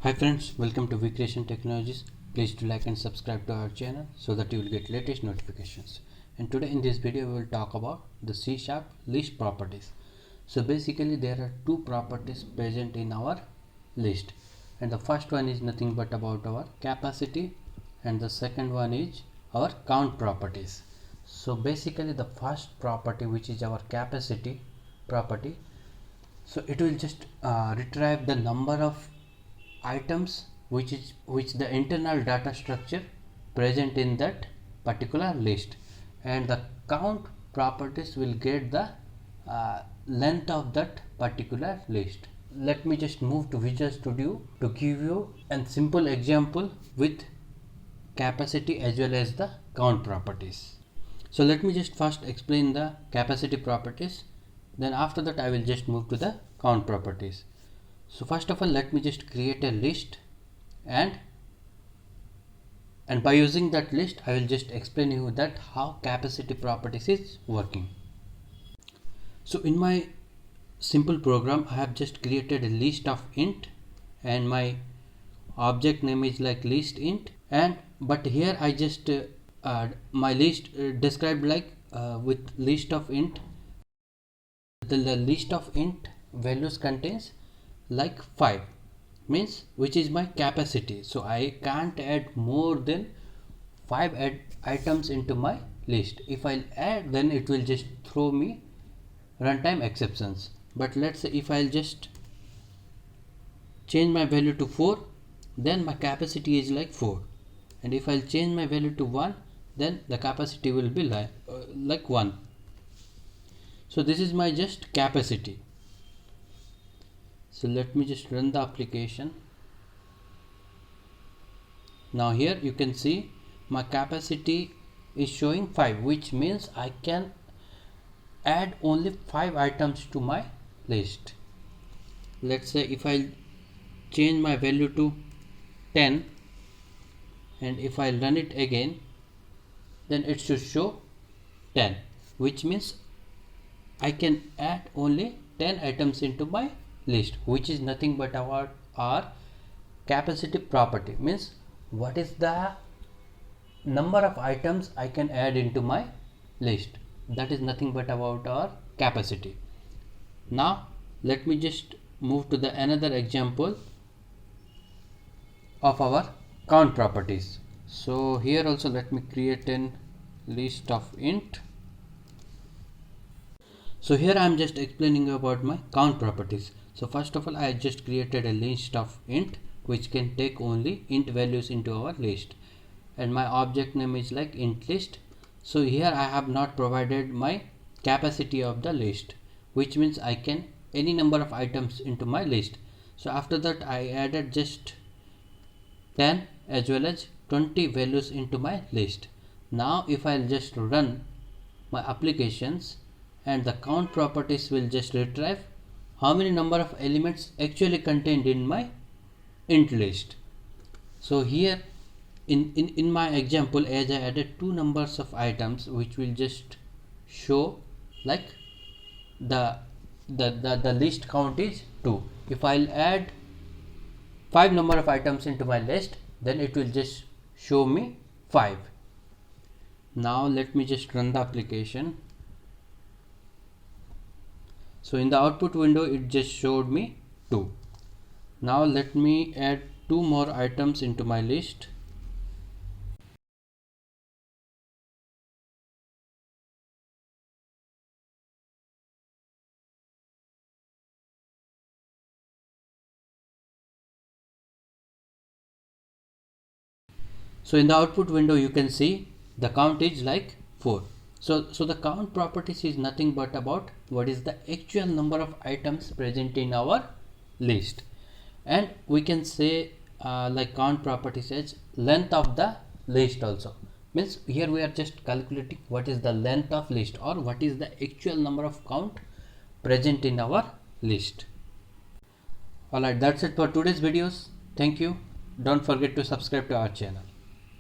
Hi friends, welcome to Vcreation Technologies. Please do like and subscribe to our channel so that you will get latest notifications. And today in this video we will talk about the C# list properties. So basically there are two properties present in our list, and the first one is nothing but about our capacity, and the second one is our count properties. So basically the first property, which is our capacity property, so it will just retrieve the number of items which the internal data structure present in that particular list, and the count properties will get the length of that particular list. Let me just move to Visual Studio to give you a simple example with capacity as well as the count properties. So let me just first explain the capacity properties, then after that I will just move to the count properties. So first of all, let me just create a list, and by using that list I will just explain you that how capacity properties is working. So in my simple program I have just created a list of int, and my object name is like list int, and but here I just my list described like with list of int. The list of int values contains like 5, means which is my capacity, so I can't add more than 5 items into my list. If I'll add, then it will just throw me runtime exceptions. But let's say if I'll just change my value to 4, then my capacity is like 4, and if I'll change my value to 1, then the capacity will be like 1. So this is my just capacity. So let me just run the application. Now here you can see my capacity is showing 5, which means I can add only 5 items to my list. Let's say if I change my value to 10, and if I run it again, then it should show 10, which means I can add only 10 items into my list, which is nothing but our capacity property, means what is the number of items I can add into my list. That is nothing but about our capacity. Now let me just move to the another example of our count properties. So here also let me create a list of int. So here I am just explaining about my count properties. So first of all, I just created a list of int which can take only int values into our list, and my object name is like int list. So here I have not provided my capacity of the list, which means I can any number of items into my list. So after that I added just 10 as well as 20 values into my list. Now if I'll just run my applications, and the count properties will just retrieve how many number of elements actually contained in my int list. So here in my example, as I added two numbers of items, which will just show like the list count is 2. If I'll add 5 number of items into my list, then it will just show me 5. Now let me just run the application. So in the output window it just showed me 2. Now let me add 2 more items into my list. So in the output window you can see the count is like 4. So the count properties is nothing but about what is the actual number of items present in our list, and we can say like count properties as length of the list also, means here we are just calculating what is the length of list, or what is the actual number of count present in our list. Alright, that's it for today's videos. Thank you. Don't forget to subscribe to our channel.